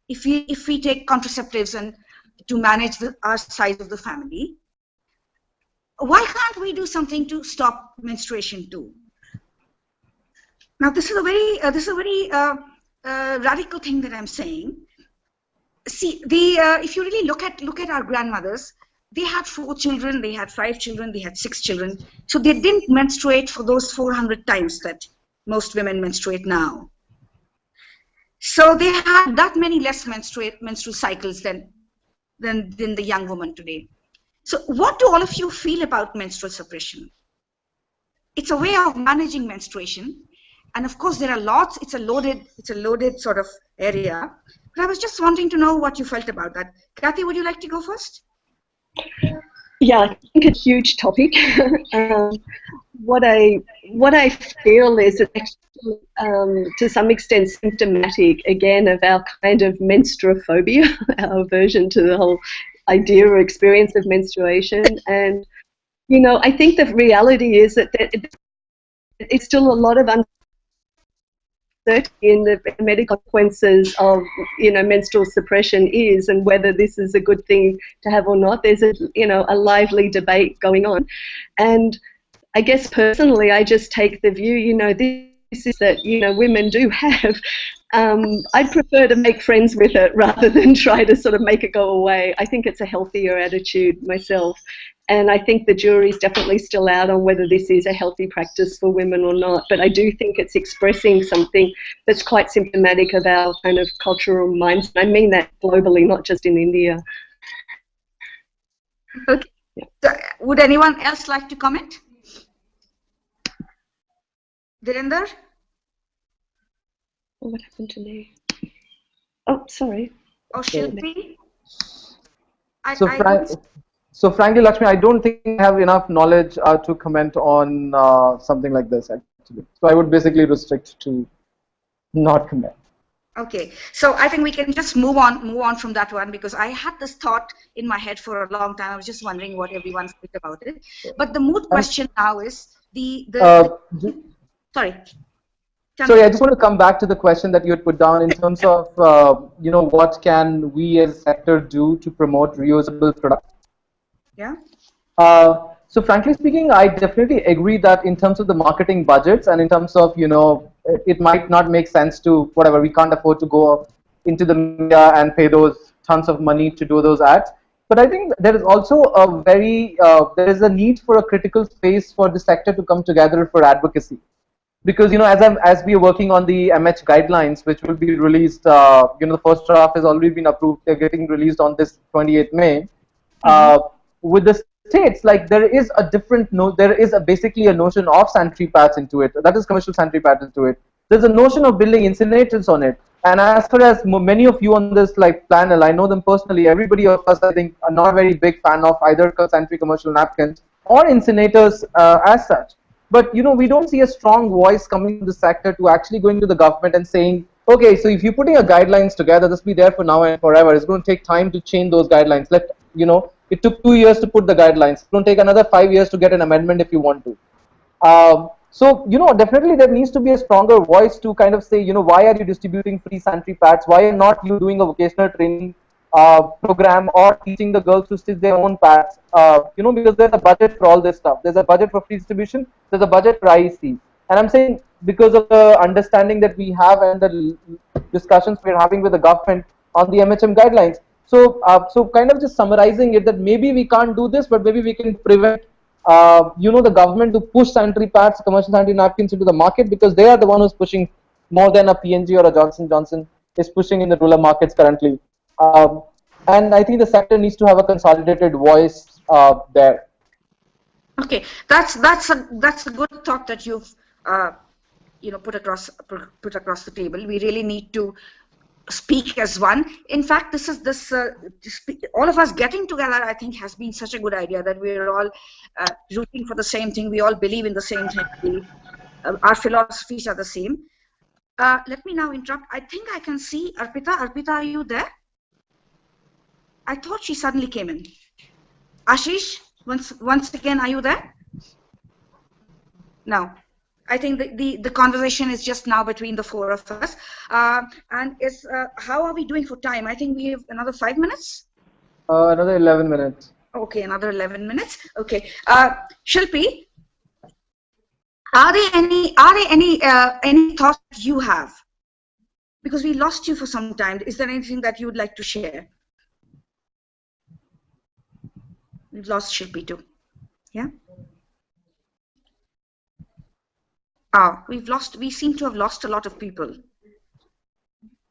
if we take contraceptives and to manage our size of the family, why can't we do something to stop menstruation too? Now, this is a very radical thing that I'm saying. See, if you really look at our grandmothers, they had 4 children, they had 5 children, they had 6 children. So they didn't menstruate for those 400 times that most women menstruate now. So they had that many less menstrual cycles than the young woman today. So what do all of you feel about menstrual suppression? It's a way of managing menstruation. And of course, there are lots. It's a loaded sort of area. But I was just wanting to know what you felt about that. Kathy, would you like to go first? Yeah, I think it's a huge topic. What I feel is actually, to some extent, symptomatic again of our kind of menstruophobia, our aversion to the whole idea or experience of menstruation. And I think the reality is that it's still a lot of in the medical consequences of menstrual suppression is, and whether this is a good thing to have or not. There's a lively debate going on, and I guess personally I just take the view this is that women do have. I'd prefer to make friends with it rather than try to sort of make it go away. I think it's a healthier attitude myself. And I think the jury's definitely still out on whether this is a healthy practice for women or not. But I do think it's expressing something that's quite symptomatic of our kind of cultural minds. I mean that globally, not just in India. Okay. Yeah. So, would anyone else like to comment? Dhirender? What happened to me? Oh, sorry. Or Shilpi? So frankly, Lakshmi, I don't think I have enough knowledge to comment on something like this actually. So I would basically restrict to not comment. Okay, so I think we can just move on from that one, because I had this thought in my head for a long time. I was just wondering what everyone's think about it. But the moot question now is sorry. Sorry, I just want to come back to the question that you had put down in terms of what can we as a sector do to promote reusable products. Yeah. So frankly speaking, I definitely agree that in terms of the marketing budgets and in terms of, it might not make sense to whatever, we can't afford to go into the media and pay those tons of money to do those ads. But I think there is also there is a need for a critical space for the sector to come together for advocacy. Because as we are working on the MH guidelines, which will be released, the first draft has already been approved. They're getting released on this 28th May. With the states, like there is basically a notion of sanitary pads into it. That is commercial sanitary pads into it. There's a notion of building incinerators on it. And as far as many of you on this panel, I know them personally. Everybody of us, I think, are not a very big fan of either sanitary commercial napkins or incinerators as such. But we don't see a strong voice coming to the sector to actually going to the government and saying, okay, so if you're putting a guidelines together, this will be there for now and forever. It's going to take time to change those guidelines. It took 2 years to put the guidelines. It's going to take another 5 years to get an amendment if you want to. So definitely there needs to be a stronger voice to kind of say, why are you distributing free sanitary pads? Why are not you doing a vocational training program or teaching the girls to stitch their own pads? Because there's a budget for all this stuff. There's a budget for free distribution. There's a budget for IEC. And I'm saying because of the understanding that we have and the discussions we're having with the government on the MHM guidelines. So kind of just summarizing it, that maybe we can't do this, but maybe we can prevent, the government to push sanitary pads, commercial sanitary napkins into the market, because they are the one who's pushing more than a P&G or a Johnson & Johnson is pushing in the rural markets currently. And I think the sector needs to have a consolidated voice there. Okay, that's a good thought that you've put across the table. We really need to speak as one. In fact, all of us getting together, I think, has been such a good idea, that we're all rooting for the same thing. We all believe in the same thing. Our philosophies are the same. Let me now interrupt. I think I can see Arpita. Arpita, are you there? I thought she suddenly came in. Ashish, once again, are you there? No. I think the conversation is just now between the four of us. And how are we doing for time? I think we have another 5 minutes. Another 11 minutes. Okay, another 11 minutes. Okay, Shilpi, are there any thoughts you have? Because we lost you for some time. Is there anything that you would like to share? We've lost Shilpi too. Yeah. We seem to have lost a lot of people.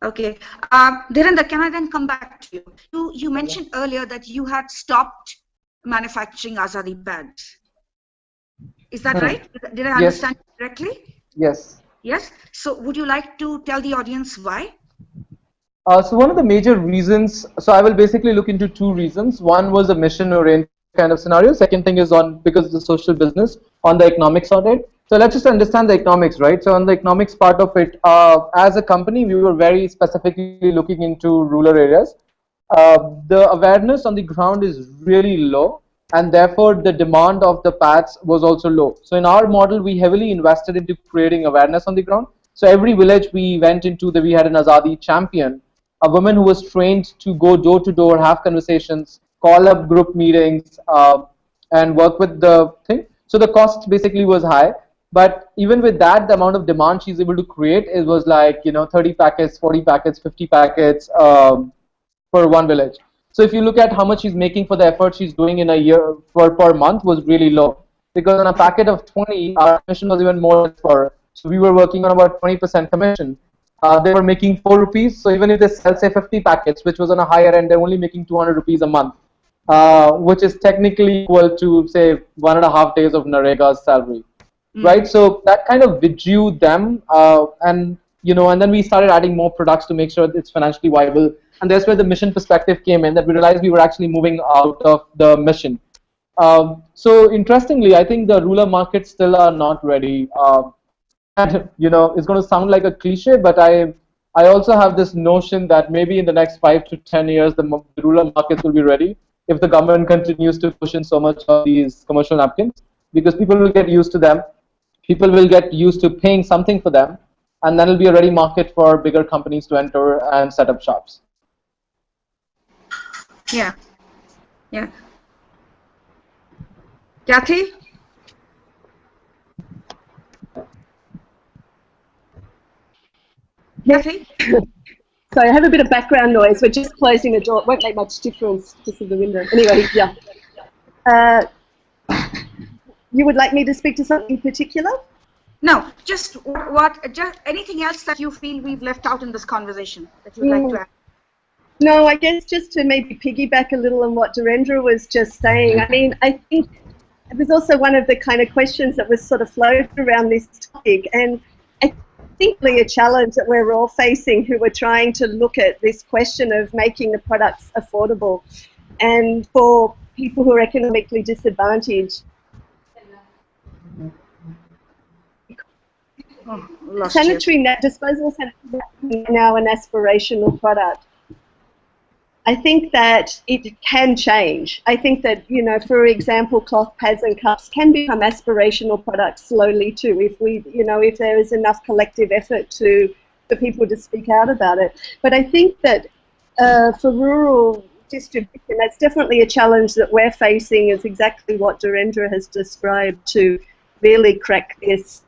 Okay. Dhirendra, can I then come back to you? You mentioned earlier that you had stopped manufacturing Azadi pads. Is that right? Did I understand correctly? Yes. Yes. So would you like to tell the audience why? So one of the major reasons, so I will basically look into two reasons. One was a mission-oriented kind of scenario. Second thing is because of the social business, on the economics of it. So let's just understand the economics, right? So on the economics part of it, as a company, we were very specifically looking into rural areas. The awareness on the ground is really low, and therefore the demand of the pads was also low. So in our model, we heavily invested into creating awareness on the ground. So every village we went into, we had an Azadi champion, a woman who was trained to go door to door, have conversations, call up group meetings, and work with the thing. So the cost basically was high. But even with that, the amount of demand she's able to create, it was like, 30 packets, 40 packets, 50 packets for one village. So if you look at how much she's making for the effort she's doing in a year per month was really low. Because on a packet of 20, our commission was even more for. So we were working on about 20% commission. They were making 4 rupees. So even if they sell, say, 50 packets, which was on a higher end, they're only making 200 rupees a month, which is technically equal to, say, 1.5 days of Narega's salary. Right, so that kind of withdrew them, and then we started adding more products to make sure it's financially viable. And that's where the mission perspective came in, that we realized we were actually moving out of the mission. So interestingly, I think the rural markets still are not ready. And it's going to sound like a cliche, but I also have this notion that maybe in the next 5 to 10 years, the rural markets will be ready if the government continues to push in so much of these commercial napkins, because people will get used to them. People will get used to paying something for them, and then it'll be a ready market for bigger companies to enter and set up shops. Yeah. Yeah. Kathy? Kathy? Sorry, I have a bit of background noise. We're just closing the door. It won't make much difference just in the window. Anyway, yeah. You would like me to speak to something particular? No, just anything else that you feel we've left out in this conversation that you'd like to add? No, I guess just to maybe piggyback a little on what Dhirendra was just saying. I mean, I think it was also one of the kind of questions that was sort of floated around this topic, and I think really a challenge that we're all facing who are trying to look at this question of making the products affordable. And for people who are economically disadvantaged, disposable sanitary napkins are now an aspirational product. I think that it can change. I think that, for example, cloth pads and cups can become aspirational products slowly too, if there is enough collective effort for people to speak out about it. But I think that for rural distribution, that's definitely a challenge that we're facing, is exactly what Dhirendra has described, to really crack this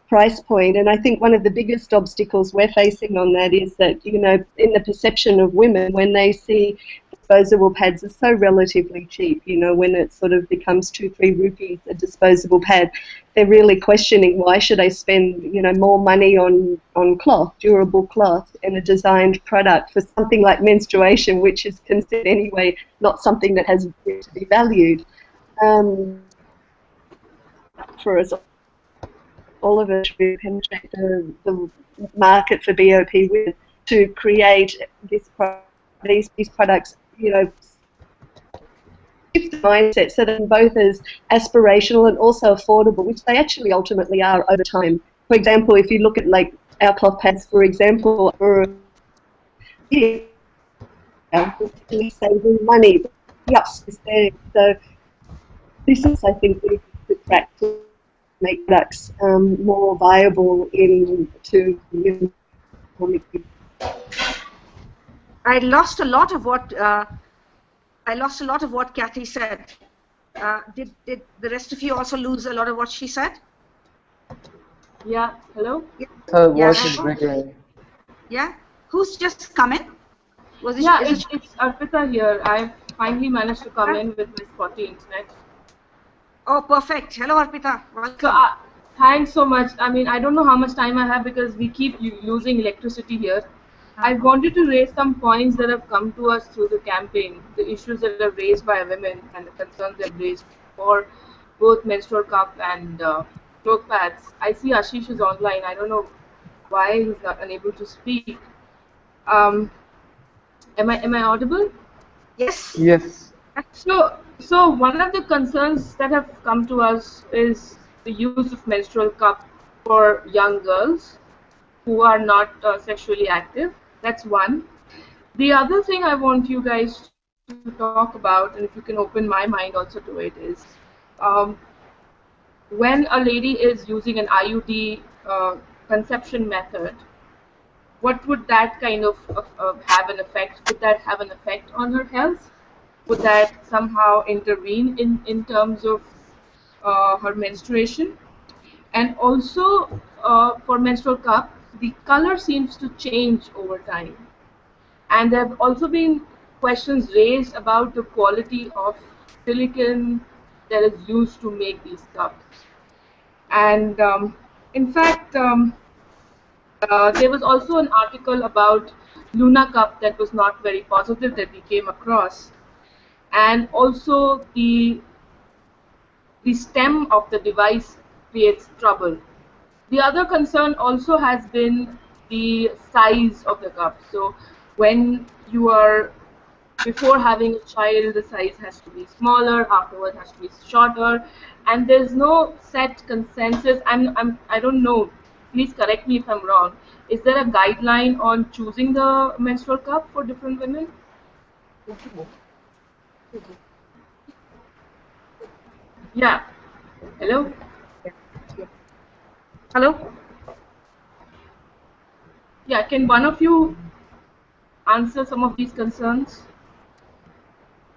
price point. And I think one of the biggest obstacles we're facing on that is that, in the perception of women, when they see disposable pads are so relatively cheap, when it sort of becomes 2-3 rupees a disposable pad, they're really questioning, why should I spend, more money on cloth, durable cloth, and a designed product for something like menstruation, which is considered anyway not something that has to be valued. For us all of us to penetrate the market for BOP with, to create these products, shift the mindset so that both as aspirational and also affordable, which they actually ultimately are over time. For example, if you look at like our cloth pads, for example, or saving money, yes, is there. So this is, I think, the practice. Make products more viable I lost a lot of what Kathy said. Did the rest of you also lose a lot of what she said? Yeah. Hello. Her voice is breaking. Yeah. Who's just come in? It's Arpita here. I've finally managed to come in with my spotty internet. Oh, perfect. Hello, Arpita. Welcome. So, thanks so much. I mean, I don't know how much time I have because we keep losing electricity here. I wanted to raise some points that have come to us through the campaign, the issues that are raised by women and the concerns they've raised for both menstrual cup and cloth pads. I see Ashish is online. I don't know why he's not unable to speak. Am I audible? Yes. Yes. So one of the concerns that have come to us is the use of menstrual cup for young girls who are not sexually active. That's one. The other thing I want you guys to talk about, and if you can open my mind also to it, is when a lady is using an IUD conception method, what would that kind of have an effect? Would that have an effect on her health? Would that somehow intervene in terms of her menstruation? And also for menstrual cup, the color seems to change over time. And there have also been questions raised about the quality of silicon that is used to make these cups. And in fact, there was also an article about Luna Cup that was not very positive that we came across. And also the stem of the device creates trouble. The other concern also has been the size of the cup. So when you are before having a child, the size has to be smaller, afterwards has to be shorter, and there's no set consensus. I don't know. Please correct me if I'm wrong. Is there a guideline on choosing the menstrual cup for different women? Yeah. Hello. Hello? Yeah. Can one of you answer some of these concerns?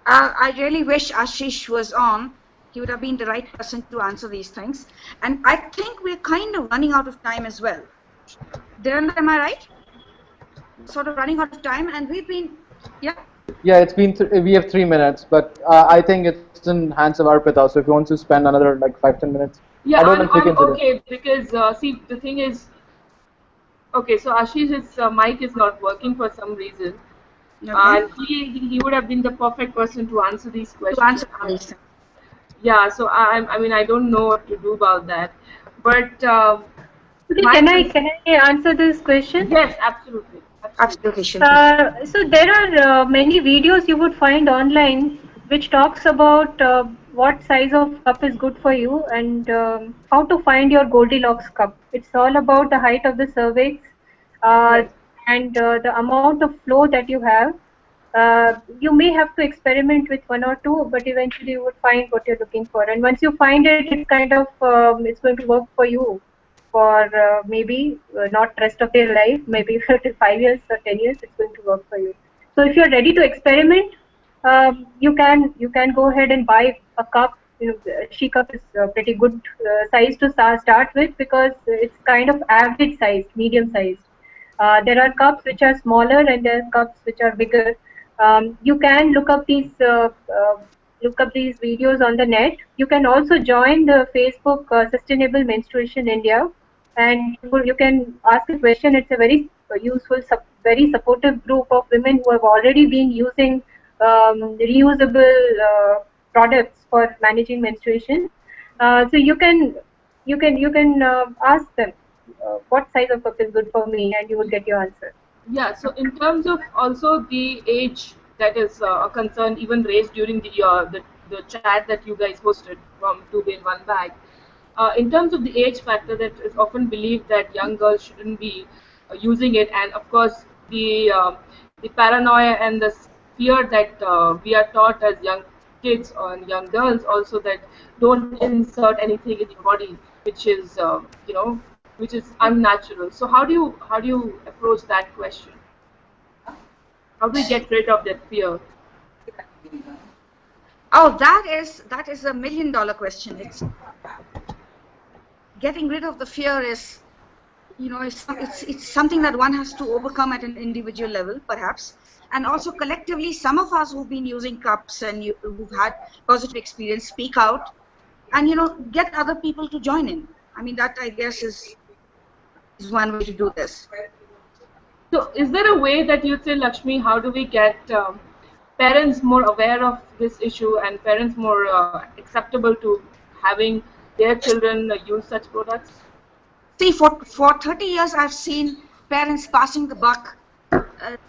I really wish Ashish was on. He would have been the right person to answer these things. And I think we're kind of running out of time as well. Dhirendra, am I right? Sort of running out of time, and we've been, yeah. Yeah, it's been we have 3 minutes, but I think it's in hands of Arpita. So if you want to spend another like 5-10 minutes, I Yeah, don't know if we can I'm do this. okay because see the thing is, okay, so Ashish's mic is not working for some reason, Okay. and he would have been the perfect person to answer these To questions. answer these things. Yeah, so I mean I don't know what to do about that, but my my concern, Can I answer this question? yes, absolutely, absolutely. Absolutely, Shilpi. So there are many videos you would find online which talks about what size of cup is good for you and how to find your Goldilocks cup. It's all about the height of the cervix uh, Yes. and the amount of flow that you have. You may have to experiment with one or two, but eventually you would find what you're looking for. And once you find it, it's kind of it's going to work for you for maybe not rest of your life, maybe for 5 years or 10 years, it's going to work for you. So if you're ready to experiment, you can go ahead and buy a cup. She cup is a pretty good size to start with because it's kind of average sized, medium sized. There are cups which are smaller and there are cups which are bigger. You can look up these videos on the net. You can also join the Facebook Sustainable Menstruation India, and you can ask a question. It's a very useful, very supportive group of women who have already been using reusable products for managing menstruation. So you can ask them what size of cup is good for me, and you will get your answer. Yeah, so in terms of also the age, that is a concern even raised during the chat that you guys hosted from Two Bin One Bag. In terms of the age factor, that is often believed that young girls shouldn't be using it, and of course the paranoia and the fear that we are taught as young kids and young girls also, that don't insert anything in your body which is which is unnatural. So how do you approach that question? How do we get rid of that fear? Oh, that is a $1,000,000 question. It's getting rid of the fear is, it's something that one has to overcome at an individual level, perhaps, and also collectively. Some of us who've been using cups and who've had positive experience speak out, and get other people to join in. I mean, that I guess is one way to do this. So is there a way that you say, Lakshmi, how do we get parents more aware of this issue and parents more acceptable to having their children use such products? See, for 30 years, I've seen parents passing the buck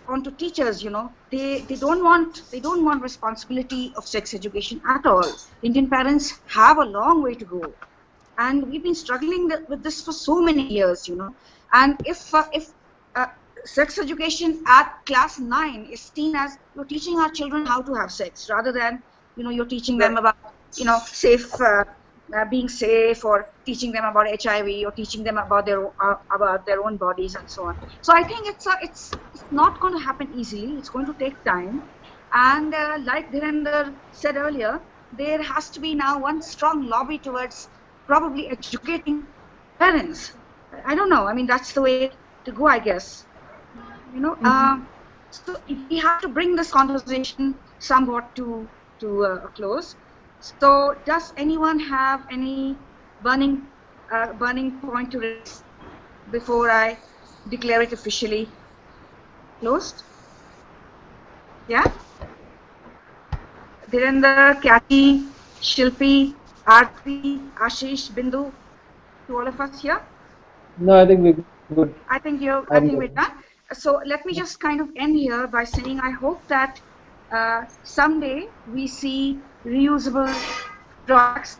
on to teachers. They don't want responsibility of sex education at all. Indian parents have a long way to go, and we've been struggling with this for so many years. And if sex education at class 9 is seen as you're teaching our children how to have sex, rather than you're teaching them about safe being safe, or teaching them about HIV, or teaching them about their own bodies and so on. So I think it's not going to happen easily. It's going to take time, and like Dhirender said earlier, there has to be now one strong lobby towards probably educating parents. I don't know. I mean, that's the way to go, I guess. So we have to bring this conversation somewhat to a close. So, does anyone have any burning point to raise before I declare it officially closed? Yeah. Dhirender, Kyati, Shilpi, Arti, Ashish, Bindu, to all of us here. No, I think we're good. I think I'm we're good. done. So let me just kind of end here by saying I hope that someday we see reusable products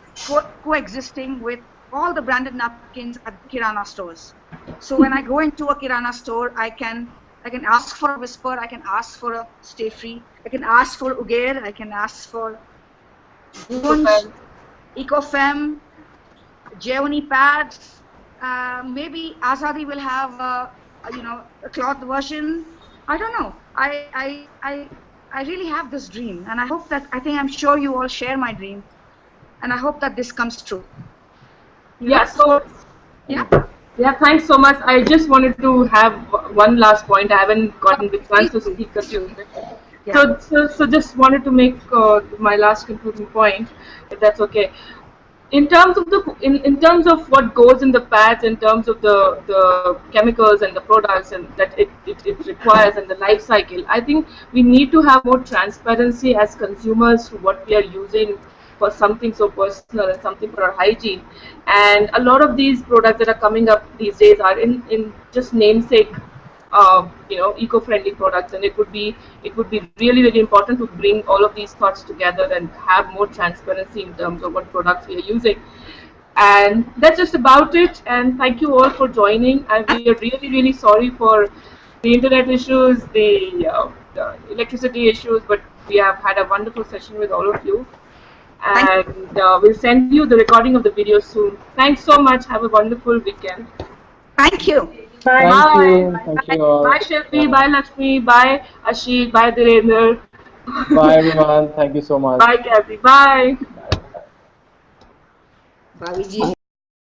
coexisting with all the branded napkins at the Kirana stores. So when I go into a Kirana store, I can ask for a Whisper, I can ask for a Stay Free, I can ask for Ugair, I can ask for Goons, Ecofem, Jeoni pads. Maybe Azadi will have a cloth version. I don't know. I really have this dream, and I'm sure you all share my dream, and I hope that this comes true. Yeah. So yeah. Yeah, thanks so much. I just wanted to have one last point. I haven't gotten the chance to speak a few minutes. Yeah. So just wanted to make my last concluding point, if that's okay. In terms of in terms of what goes in the pads, in terms of the chemicals and the products and that it requires and the life cycle, I think we need to have more transparency as consumers to what we are using for something so personal and something for our hygiene. And a lot of these products that are coming up these days are in just namesake eco-friendly products, and it would be really important to bring all of these thoughts together and have more transparency in terms of what products we are using. And that's just about it, and thank you all for joining. And we are really sorry for the internet issues, the electricity issues, but we have had a wonderful session with all of you, and we'll send you the recording of the video soon. Thanks so much. Have a wonderful weekend. Thank you. Bye. Thank Bye. you. Thank you all. Bye, Shilpi. Bye, Lakshmi. Bye, Ashik. Bye, Dhirendra. Bye, everyone. Thank you so much. Bye, Kathy. Bye. Bhaviji.